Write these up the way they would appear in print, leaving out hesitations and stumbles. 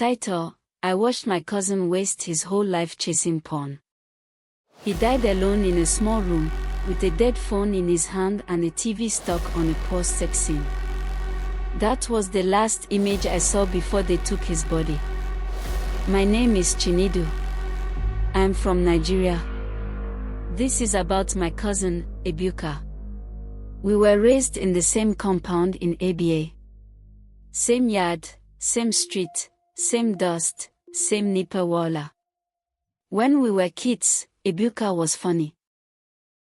Title: I watched my cousin waste his whole life chasing porn. He died alone in a small room, with a dead phone in his hand and a TV stuck on a post sex scene. That was the last image I saw before they took his body. My name is Chinedu. I'm from Nigeria. This is about my cousin, Ebuka. We were raised in the same compound in ABA. Same yard, same street, same dust, same nipah walla. When we were kids, Ebuka was funny.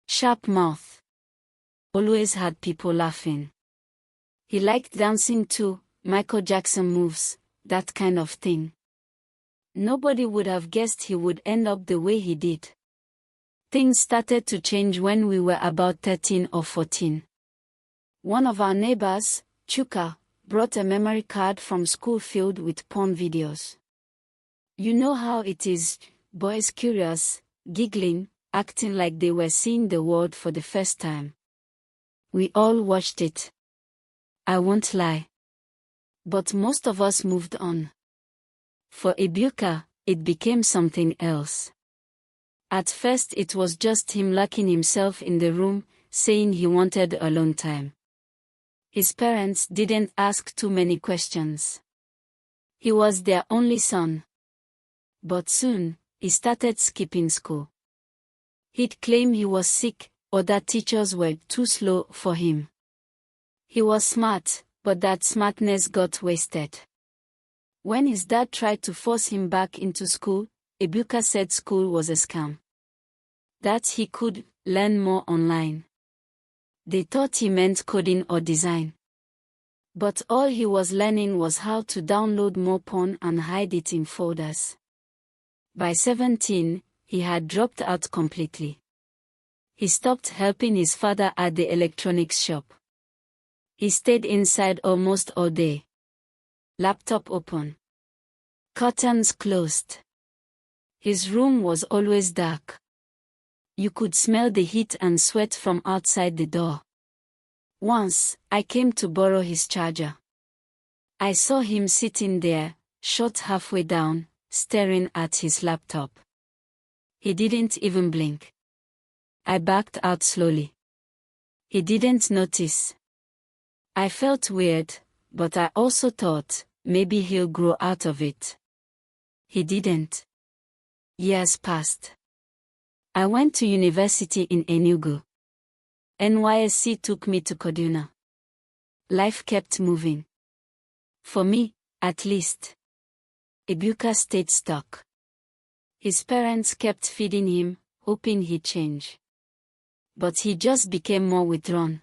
Sharp mouth. Always had people laughing. He liked dancing too, Michael Jackson moves, that kind of thing. Nobody would have guessed he would end up the way he did. Things started to change when we were about 13 or 14. One of our neighbors, Chuka, brought a memory card from school filled with porn videos. You know how it is, boys curious, giggling, acting like they were seeing the world for the first time. We all watched it. I won't lie. But most of us moved on. For Ebuka, it became something else. At first it was just him locking himself in the room, saying he wanted alone time. His parents didn't ask too many questions. He was their only son. But soon, he started skipping school. He'd claim he was sick, or that teachers were too slow for him. He was smart, but that smartness got wasted. When his dad tried to force him back into school, Ebuka said school was a scam. That he could learn more online. They thought he meant coding or design. But all he was learning was how to download more porn and hide it in folders. By 17, he had dropped out completely. He stopped helping his father at the electronics shop. He stayed inside almost all day. Laptop open. Curtains closed. His room was always dark. You could smell the heat and sweat from outside the door. Once, I came to borrow his charger. I saw him sitting there, shot halfway down, staring at his laptop. He didn't even blink. I backed out slowly. He didn't notice. I felt weird, but I also thought, maybe he'll grow out of it. He didn't. Years passed. I went to university in Enugu. NYSC took me to Kaduna. Life kept moving. For me, at least. Ebuka stayed stuck. His parents kept feeding him, hoping he'd change. But he just became more withdrawn.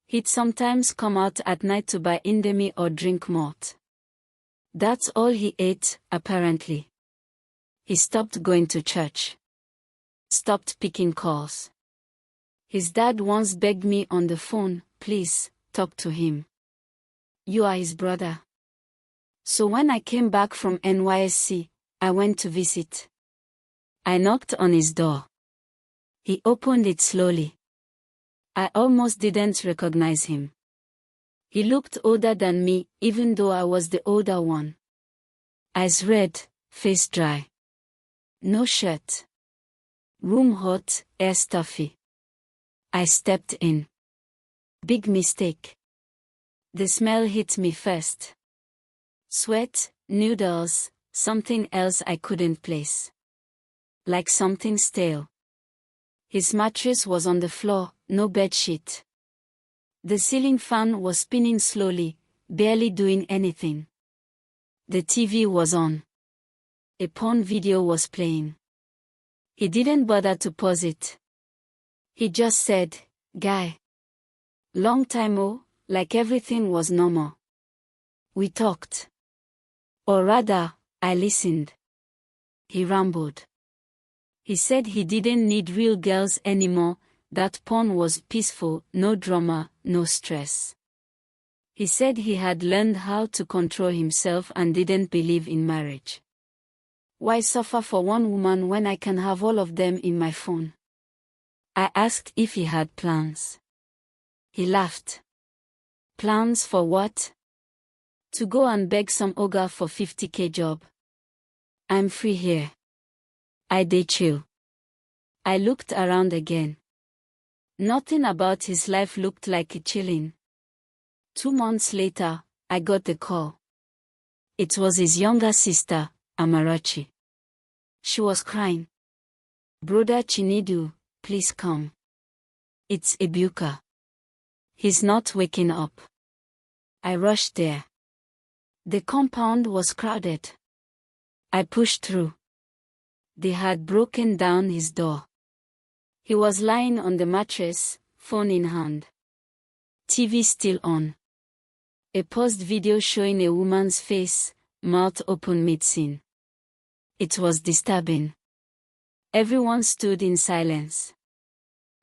He'd sometimes come out at night to buy Indomie or drink malt. That's all he ate, apparently. He stopped going to church. Stopped picking calls. His dad once begged me on the phone, please, talk to him. You are his brother. So when I came back from NYSC, I went to visit. I knocked on his door. He opened it slowly. I almost didn't recognize him. He looked older than me, even though I was the older one. Eyes red, face dry. No shirt. Room hot, air stuffy. I stepped in. Big mistake. The smell hit me first. Sweat, noodles, something else I couldn't place. Like something stale. His mattress was on the floor, no bedsheet. The ceiling fan was spinning slowly, barely doing anything. The TV was on. A porn video was playing. He didn't bother to pause it. He just said, "Guy. Long time like everything was normal." We talked. Or rather, I listened. He rambled. He said he didn't need real girls anymore, that porn was peaceful, no drama, no stress. He said he had learned how to control himself and didn't believe in marriage. Why suffer for one woman when I can have all of them in my phone? I asked if he had plans. He laughed. Plans for what? To go and beg some ogre for 50k job. I'm free here. I dey chill. I looked around again. Nothing about his life looked like chilling. 2 months later, I got the call. It was his younger sister, Amarachi. She was crying. Brother Chinedu, please come. It's Ebuka. He's not waking up. I rushed there. The compound was crowded. I pushed through. They had broken down his door. He was lying on the mattress, phone in hand. TV still on. A paused video showing a woman's face, mouth open mid-scene. It was disturbing. Everyone stood in silence.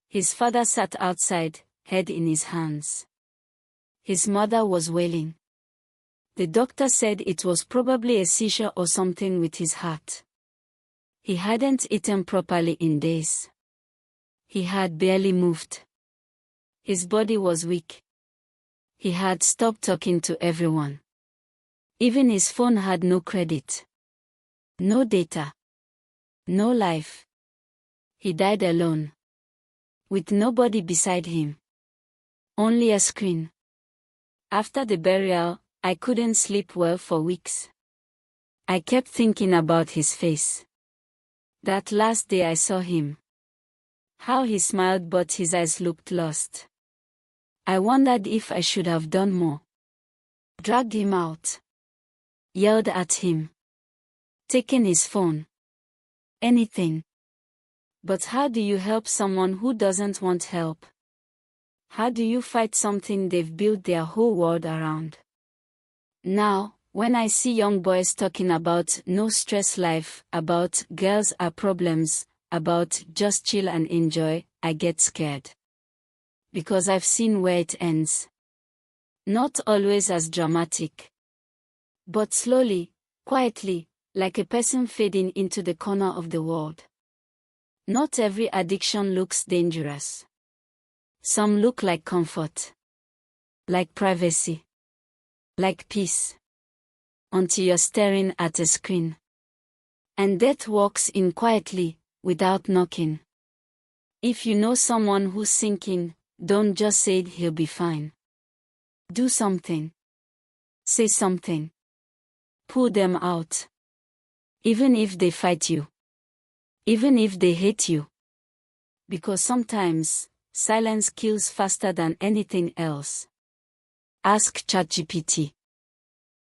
His father sat outside, head in his hands. His mother was wailing. The doctor said it was probably a seizure or something with his heart. He hadn't eaten properly in days. He had barely moved. His body was weak. He had stopped talking to everyone. Even his phone had no credit. No data. No life. He died alone. With nobody beside him. Only a screen. After the burial, I couldn't sleep well for weeks. I kept thinking about his face. That last day I saw him. How he smiled but his eyes looked lost. I wondered if I should have done more. Dragged him out. Yelled at him. Taken his phone. Anything. But how do you help someone who doesn't want help? How do you fight something they've built their whole world around? Now, when I see young boys talking about no stress life, about girls are problems, about just chill and enjoy, I get scared. Because I've seen where it ends. Not always as dramatic. But slowly, quietly, like a person fading into the corner of the world. Not every addiction looks dangerous. Some look like comfort. Like privacy. Like peace. Until you're staring at a screen. And death walks in quietly, without knocking. If you know someone who's sinking, don't just say he'll be fine. Do something. Say something. Pull them out. Even if they fight you. Even if they hate you. Because sometimes, silence kills faster than anything else. Ask ChatGPT.